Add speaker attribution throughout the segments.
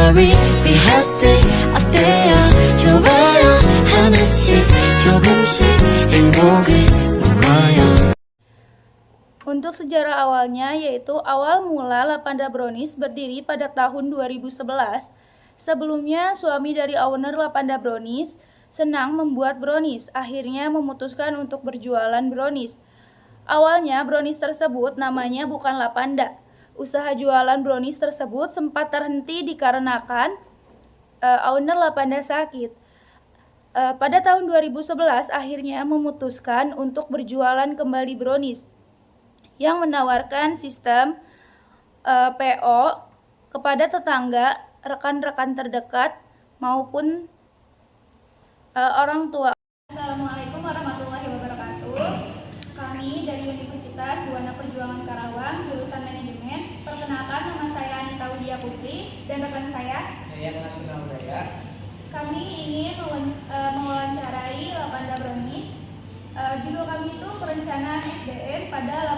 Speaker 1: rehappy 어때요 좋아요 하나씩 조금씩 행복을 모아요.
Speaker 2: Untuk sejarah awalnya, yaitu awal mula Lapanda Brownies berdiri pada tahun 2011. Sebelumnya, suami dari owner Lapanda Brownies senang membuat brownies, akhirnya memutuskan untuk berjualan brownies. Awalnya, brownies tersebut namanya bukan Lapanda. Usaha jualan brownies tersebut sempat terhenti dikarenakan owner Lapanda sakit. Pada tahun 2011, akhirnya memutuskan untuk berjualan kembali brownies yang menawarkan sistem PO kepada tetangga, rekan-rekan terdekat, maupun orang tua. Assalamualaikum warahmatullahi wabarakatuh. Kami dari Universitas Buana Perjuangan Karawang, jurusan Manajemen. Perkenalkan, nama saya Anita Widya Putri dan rekan saya
Speaker 3: Yayan Hasuna Udaya.
Speaker 2: Kami ingin mewawancarai Lapanda Brownies. Judul kami itu perencanaan SDM pada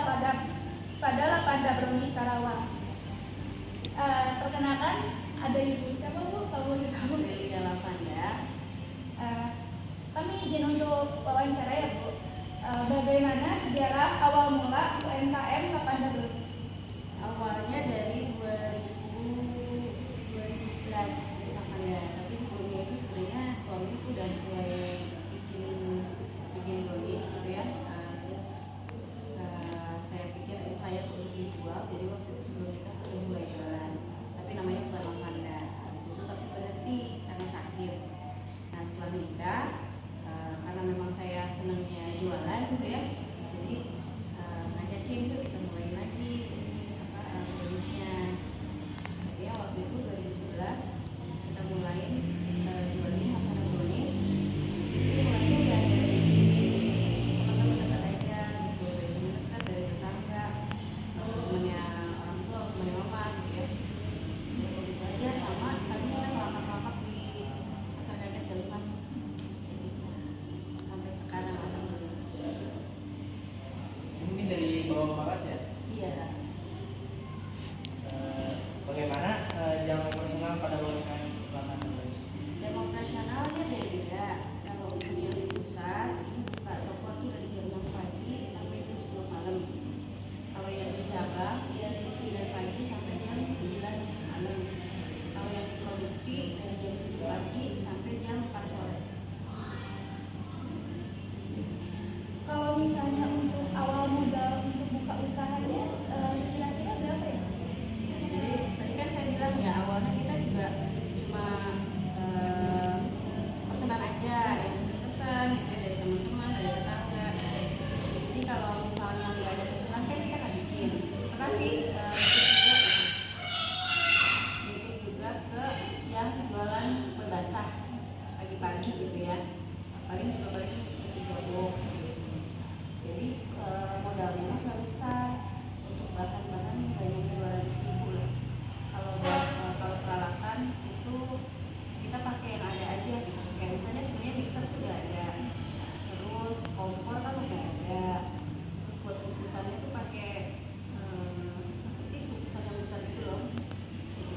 Speaker 2: Lapanda Brownies Karawang. Perkenalkan, ada ibu siapa bu? Kalau boleh tahu.
Speaker 4: Iya, Lapanda.
Speaker 2: Kami izin untuk wawancara ya bu. Bagaimana sejarah awal mula UMKM Lapanda Brownies?
Speaker 4: Awalnya dari 2011 Lapanda, tapi sebelumnya itu sebenarnya suamiku udah mulai bikin brownies gitu ya. Terus saya pikir ini layak untuk dijual, jadi waktu itu sebelum nikah tuh udah mulai jualan, tapi namanya bukan Lapanda. Habis itu tapi berhenti karena sakit. Nah setelah nikah, karena memang saya senangnya jualan gitu ya, jadi ngajakin yuk kita mulai lagi browniesnya. Jadi waktu itu 2011 kita mulai jualin Lapanda Brownies. Jadi mulainya ya dari teman-teman dekat aja gitu, dari teman dekat, dari tetangga, temannya orang tua, temannya mama gitu ya. Jadi gitu aja, sama paling kita kelapa-kelapa di Pasar Kaget Delmas sampai sekarang alhamdulillah.
Speaker 3: Mungkin dari bawah banget ya.
Speaker 4: Iya.
Speaker 3: Bagaimana jam operasional pada UMKM Lapanda Brownies?
Speaker 4: Jam operasionalnya beda. Kalau untuk yang di pusat itu buka toko tuh dari jam 6 pagi sampai jam 10 malam. Kalau yang di cabang dari jam 9 pagi sampai jam 9 malam. Kalau yang di produksi dari jam 7 pagi sampai jam 4 sore.
Speaker 2: Kalau misalnya untuk awal modal untuk buka usahanya, kira-kira berapa ya?
Speaker 4: Jadi tadi kan saya bilang ya, awalnya kita juga cuma pesanan aja, yang pesan gitu ya, dari teman-teman, dari tetangga. Jadi kalau misalnya nggak ada pesanan kan kita nggak bikin. Pernah sih nitip juga ke yang jualan kue basah pagi-pagi gitu ya. Paling juga 3 box gitu. Jadi modalnya mah nggak besar. Untuk bahan-bahan nggak nyampe 200.000 lah. Kalau peralatan itu kita pakai yang ada aja gitu. Kayak misalnya sebenarnya mixer tuh udah ada, terus kompor kan udah ada, terus buat kukusannya tuh pakai apa sih, kukusan yang besar gitu loh.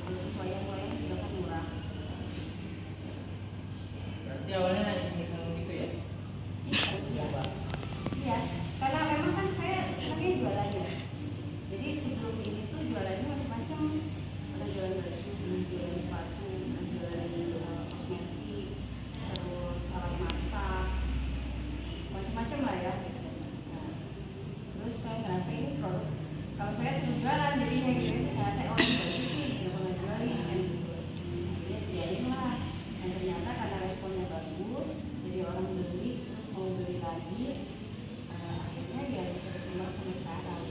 Speaker 4: Terus wayang-wayang juga kan murah.
Speaker 3: Berarti awalnya iseng-iseng gitu ya?
Speaker 4: Iya. Iya, karena memang kan saya senangnya jualan ya. Jadi sebelum ini tuh jualannya macam-macam. Ada jualan baju, jualan sepatu, jualan kosmetik, terus alat masak, macam-macam lah ya. Nah, terus saya ngerasa ini produk, kalau saya tuh jualan, jadi yang saya ngerasa oh ini bagus nih, kenapa nggak jualin kan gitu. Dia biarin lah. Dan ternyata karena responnya bagus, jadi orang beli, terus mau beli lagi. Akhirnya ya bisa berkembang sampai sekarang.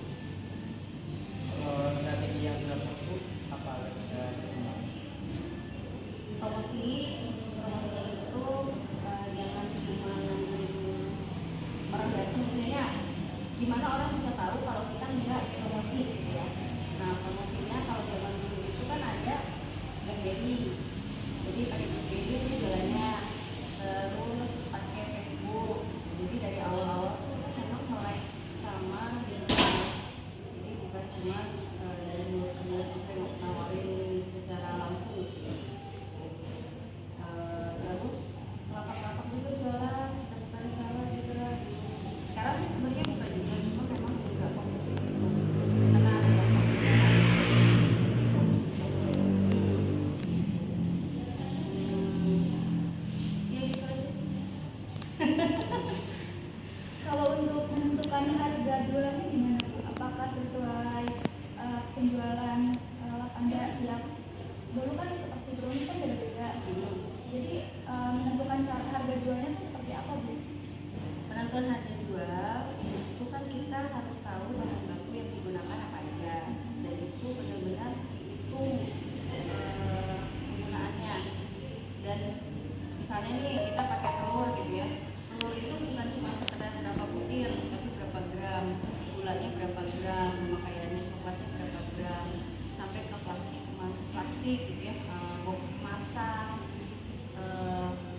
Speaker 3: Kalau strategi yang dilakukan itu apa yang bisa berkembang?
Speaker 4: Promosi itu jangan cuma ngandelin orang datang, misalnya gimana orang bisa tahu kalau kita nggak promosi gitu ya. Nah promosinya kalau zaman dulu itu kan ada BlackBerry, jadi pakai BlackBerry itu jualannya, terus pakai Facebook. Jadi dari awal-awal tuh kan memang mulai sama digital, jadi bukan cuma dari mulut ke mulut kita nawarin secara langsung gitu ya.
Speaker 2: penjualannya gimana Bu? Apakah sesuai penjualan Lapanda yang dulu kan seperti brownies kan beda-beda gitu. Jadi menentukan cara harga jualnya itu seperti apa Bu?
Speaker 4: Penentuan harga jual itu kan kita harus tahu bahan baku yang digunakan apa aja, dan itu benar-benar dihitung penggunaannya. Dan misalnya nih kita pakai telur gitu ya, telur itu bukan cuma sekedar berapa butir, tapi berapa gram, gulanya berapa gram, pemakaiannya coklatnya berapa gram, sampai ke plastik gitu ya, box kemasan,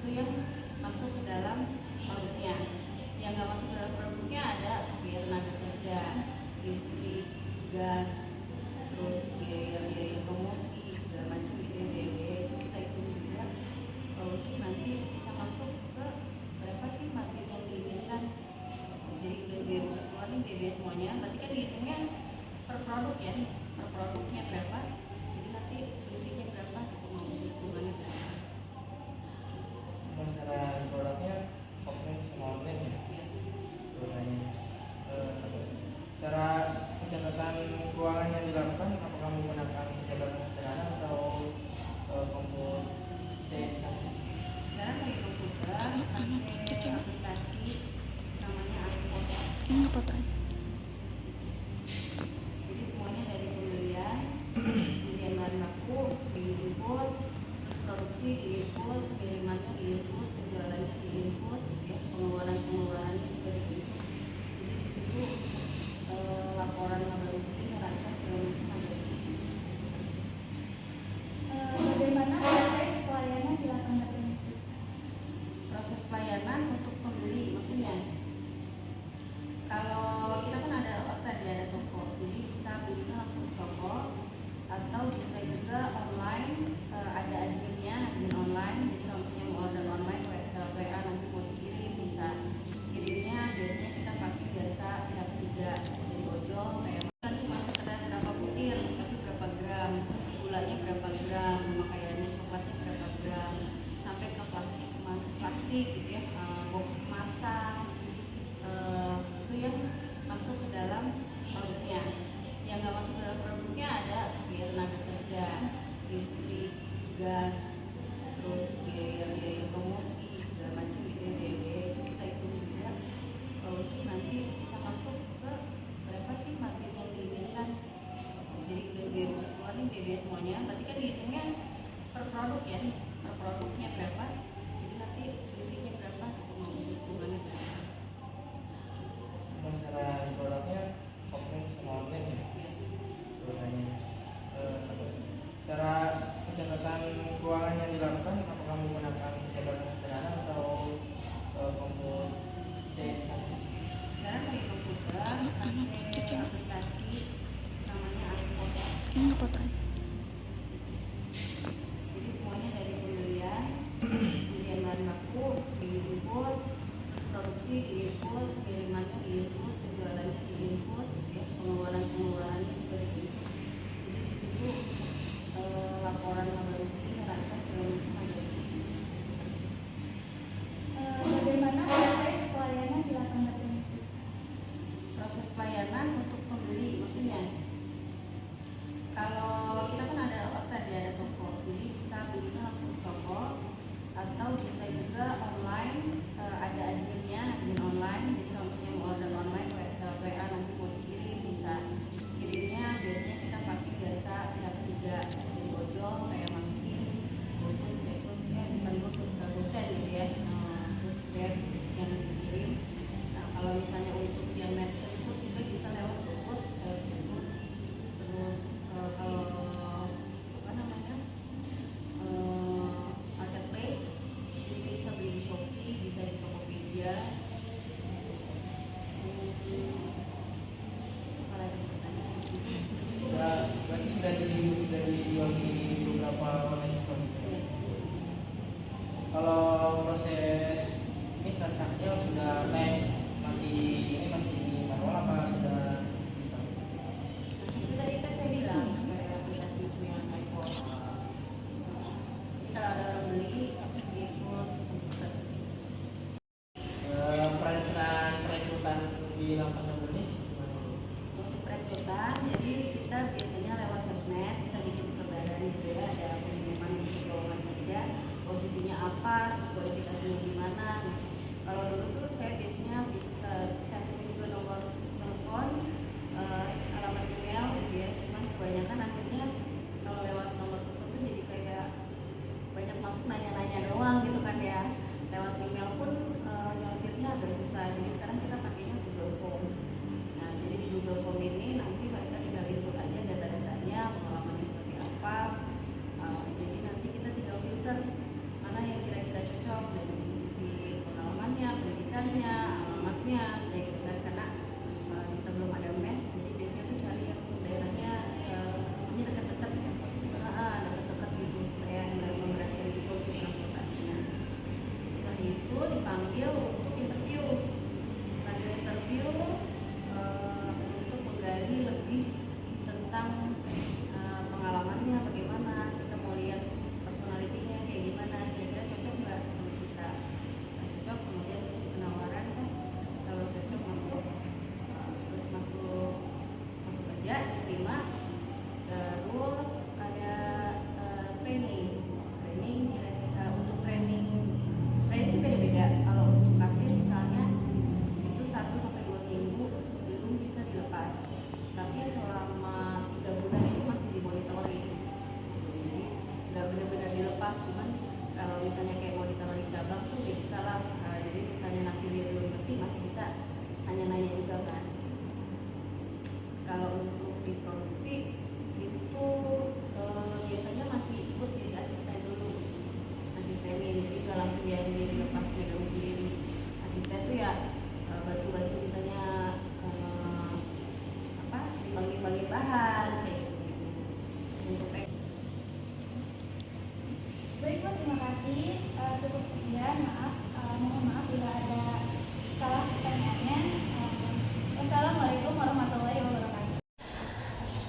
Speaker 4: itu yang masuk ke dalam produknya. Yang nggak masuk ke dalam produknya ada biaya tenaga kerja, listrik, gas, terus biaya promosi segala macam gitu ya, biaya itu kita hitung juga. Untuk nanti bisa masuk ke berapa sih margin yang diinginkan. Jadi udah biaya keluarin biaya semuanya, berarti kan dihitungnya per produk ya, per produknya berapa, jadi nanti selisihnya berapa, mau hitungannya berapa.
Speaker 3: Masalah produknya offline sama online ya. Sebenarnya cara pencatatan keuangan yang dilakukan, apakah menggunakan pencatatan sederhana atau komputerisasi?
Speaker 4: Sekarang pakai komputer, pakai aplikasi namanya iPhoto.
Speaker 1: Ini ngefoto.
Speaker 4: Jadi semuanya dari pembelian bahan baku diinput, produksi diinput, pengirimannya diinput, penjualannya diinput, ya, pengeluarannya juga diinput. Jadi di situ laporan laba rugi, neraca segala macam ada.
Speaker 2: Bagaimana proses pelayanan di Lapanda Brownies?
Speaker 4: Proses pelayanan untuk pembeli maksudnya, kalau kita kan ada outlet ya, ada toko, jadi bisa belinya langsung ke toko atau bisa juga online, ada admin online. Jadi kalau misalnya mau order online WA nanti mau dikirim, bisa kirimnya biasanya kita pakai jasa pihak ketiga dari ojol, kayak kan cuma sekedar berapa butir, tapi berapa gram, gulanya berapa gram, pemakaiannya coklatnya berapa gram, sampai ke plastik gitu ya, box kemasan, itu yang masuk ke dalam produknya. Yang nggak masuk ke dalam produknya ada biaya tenaga kerja, listrik, gas, terus biaya promosi segala macam gitu ya, biaya itu kita hitung juga. Untuk nanti bisa masuk ke berapa sih margin yang diinginkan. Jadi udah biaya keluarin biaya semuanya, berarti kan dihitungnya per produk ya, per produknya berapa, jadi nanti selisihnya berapa, mau hitungannya berapa.
Speaker 3: Masalah produknya offline sama online ya. Sebenarnya cara pencatatan keuangan yang dilakukan, apakah menggunakan pencatatan sederhana atau komputerisasi?
Speaker 4: Sekarang pakai komputer, pakai aplikasi namanya iPhoto.
Speaker 1: Ini ngefoto.
Speaker 4: Jadi semuanya dari pembelian bahan baku diinput, produksi diinput, pengirimannya diinput, penjualannya diinput, ya, pengeluarannya juga diinput. Jadi di situ laporan laba rugi, neraca segala macam ada.
Speaker 2: Bagaimana proses pelayanan di Lapanda Brownies?
Speaker 4: Proses pelayanan untuk pembeli maksudnya, kalau kita kan ada outlet ya, ada toko, jadi bisa belinya langsung ke toko atau bisa juga online, ada admin online. Jadi kalau misalnya mau order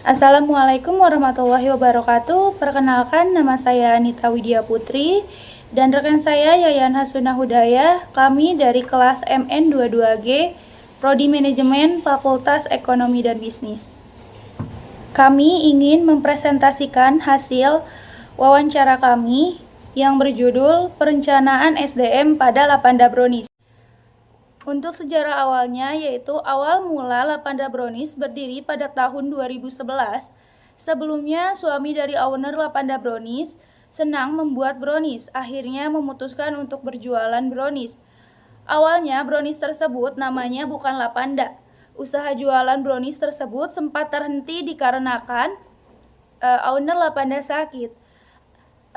Speaker 2: Assalamualaikum warahmatullahi wabarakatuh. Perkenalkan, nama saya Anita Widya Putri dan rekan saya Yayan Hasuna Hudayah. Kami dari kelas MN22G, Prodi Manajemen Fakultas Ekonomi dan Bisnis. Kami ingin mempresentasikan hasil wawancara kami yang berjudul Perencanaan SDM pada Lapanda Brownies. Untuk sejarah awalnya, yaitu awal mula Lapanda Brownies berdiri pada tahun 2011. Sebelumnya, suami dari owner Lapanda Brownies senang membuat brownies, akhirnya memutuskan untuk berjualan brownies. Awalnya, brownies tersebut namanya bukan Lapanda. Usaha jualan brownies tersebut sempat terhenti dikarenakan owner Lapanda sakit.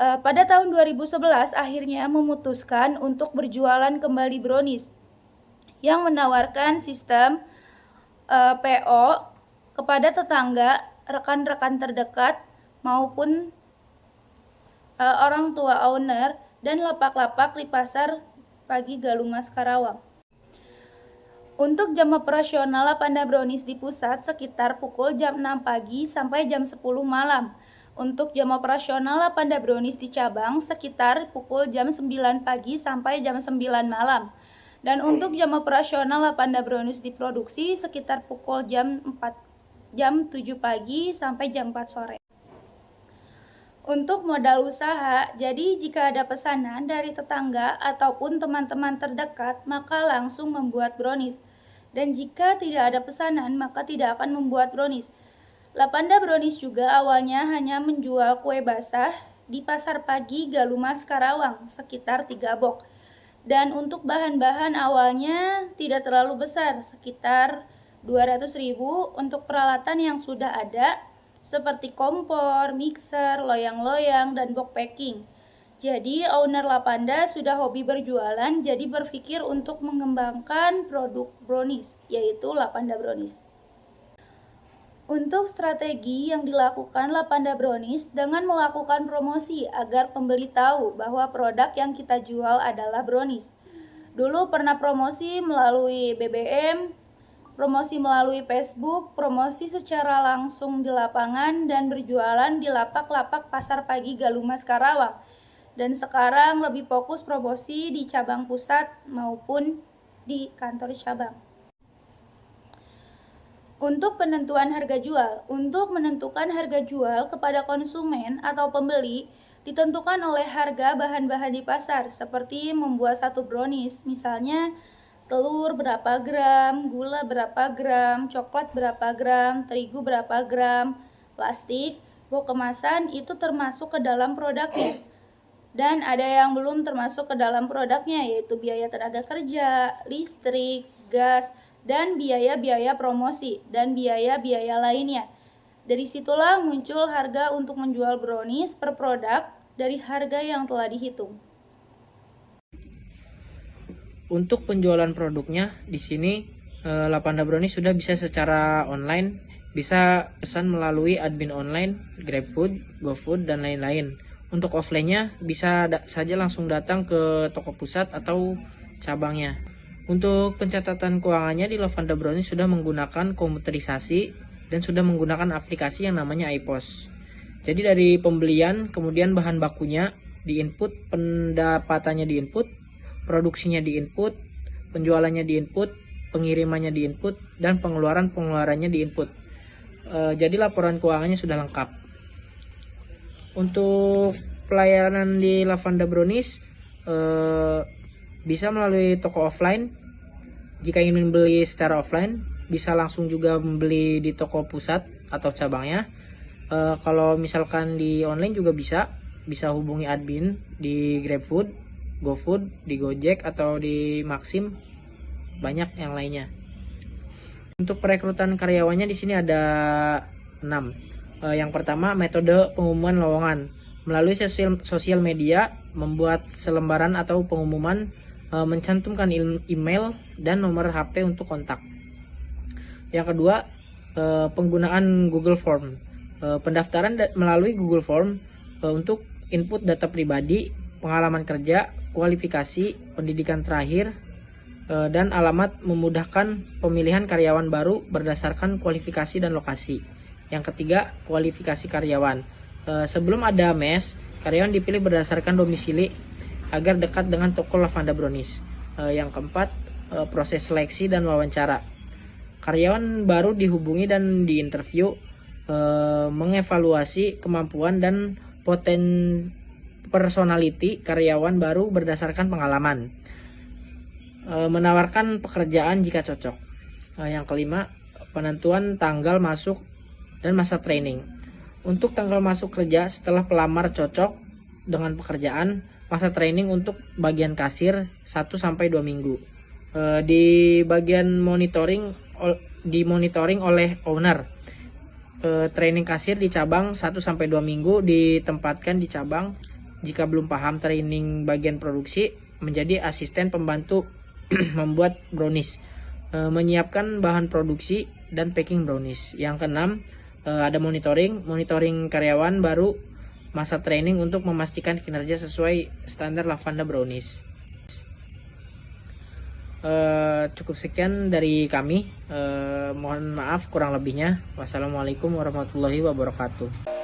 Speaker 2: Pada tahun 2011, akhirnya memutuskan untuk berjualan kembali brownies yang menawarkan sistem PO kepada tetangga, rekan-rekan terdekat, maupun orang tua owner dan lapak-lapak di pasar pagi Galungmas Karawang. Untuk jam operasional Lapanda Brownies di pusat sekitar pukul jam 6 pagi sampai jam 10 malam. Untuk jam operasional Lapanda Brownies di cabang sekitar pukul jam 9 pagi sampai jam 9 malam. Dan untuk jam operasional Lapanda Brownies diproduksi sekitar pukul jam 7 pagi sampai jam 4 sore. Untuk modal usaha, jadi jika ada pesanan dari tetangga ataupun teman-teman terdekat, maka langsung membuat brownies. Dan jika tidak ada pesanan, maka tidak akan membuat brownies. Lapanda Brownies juga awalnya hanya menjual kue basah di pasar pagi Galungmas Karawang sekitar 3 box. Dan untuk bahan-bahan awalnya tidak terlalu besar, sekitar 200.000 untuk peralatan yang sudah ada seperti kompor, mixer, loyang-loyang, dan box packing. Jadi owner Lapanda sudah hobi berjualan, jadi berpikir untuk mengembangkan produk brownies, yaitu Lapanda Brownies. Untuk strategi yang dilakukan Lapanda Brownies dengan melakukan promosi agar pembeli tahu bahwa produk yang kita jual adalah brownies. Dulu pernah promosi melalui BBM, promosi melalui Facebook, promosi secara langsung di lapangan, dan berjualan di lapak-lapak pasar pagi Galungmas Karawang. Dan sekarang lebih fokus promosi di cabang pusat maupun di kantor cabang. Untuk penentuan harga jual, untuk menentukan harga jual kepada konsumen atau pembeli ditentukan oleh harga bahan-bahan di pasar, seperti membuat satu brownies, misalnya telur berapa gram, gula berapa gram, coklat berapa gram, terigu berapa gram, plastik, box kemasan itu termasuk ke dalam produknya. Dan ada yang belum termasuk ke dalam produknya, yaitu biaya tenaga kerja, listrik, gas, dan biaya-biaya promosi, dan biaya-biaya lainnya. Dari situlah muncul harga untuk menjual brownies per produk dari harga yang telah dihitung.
Speaker 3: Untuk penjualan produknya di sini Lapanda Brownies sudah bisa secara online, bisa pesan melalui admin online, GrabFood, GoFood, dan lain-lain. Untuk offline-nya bisa saja langsung datang ke toko pusat atau cabangnya. Untuk pencatatan keuangannya di Lapanda Brownies sudah menggunakan komputerisasi dan sudah menggunakan aplikasi yang namanya iPos. Jadi dari pembelian, kemudian bahan bakunya diinput, pendapatannya diinput, produksinya diinput, penjualannya diinput, pengirimannya diinput, dan pengeluarannya diinput. Jadi laporan keuangannya sudah lengkap. Untuk pelayanan di Lapanda Brownies bisa melalui toko offline. Jika ingin membeli secara offline, bisa langsung juga membeli di toko pusat atau cabangnya. Kalau misalkan di online juga bisa hubungi admin di GrabFood, GoFood, di Gojek, atau di Maxim, banyak yang lainnya. Untuk perekrutan karyawannya di sini ada 6. Yang pertama, metode pengumuman lowongan. Melalui sosial media, membuat selembaran atau pengumuman, mencantumkan email dan nomor HP untuk kontak. Yang kedua, penggunaan Google Form. Pendaftaran melalui Google Form untuk input data pribadi, pengalaman kerja, kualifikasi, pendidikan terakhir, dan alamat, memudahkan pemilihan karyawan baru berdasarkan kualifikasi dan lokasi. Yang ketiga, kualifikasi karyawan. Sebelum ada mes, karyawan dipilih berdasarkan domisili agar dekat dengan toko Lavanda Brownies. Yang keempat, proses seleksi dan wawancara. Karyawan baru dihubungi dan diinterview, mengevaluasi kemampuan dan personality karyawan baru berdasarkan pengalaman. Menawarkan pekerjaan jika cocok. Yang kelima, penentuan tanggal masuk dan masa training. Untuk tanggal masuk kerja setelah pelamar cocok dengan pekerjaan, masa training untuk bagian kasir 1-2 minggu. Di bagian monitoring oleh owner. Training kasir di cabang 1-2 minggu, ditempatkan di cabang. Jika belum paham training bagian produksi, menjadi asisten pembantu membuat brownies, menyiapkan bahan produksi dan packing brownies. Yang keenam, ada monitoring karyawan baru, masa training untuk memastikan kinerja sesuai standar Lavanda Brownies. Cukup sekian dari kami. Mohon maaf kurang lebihnya. Wassalamualaikum warahmatullahi wabarakatuh.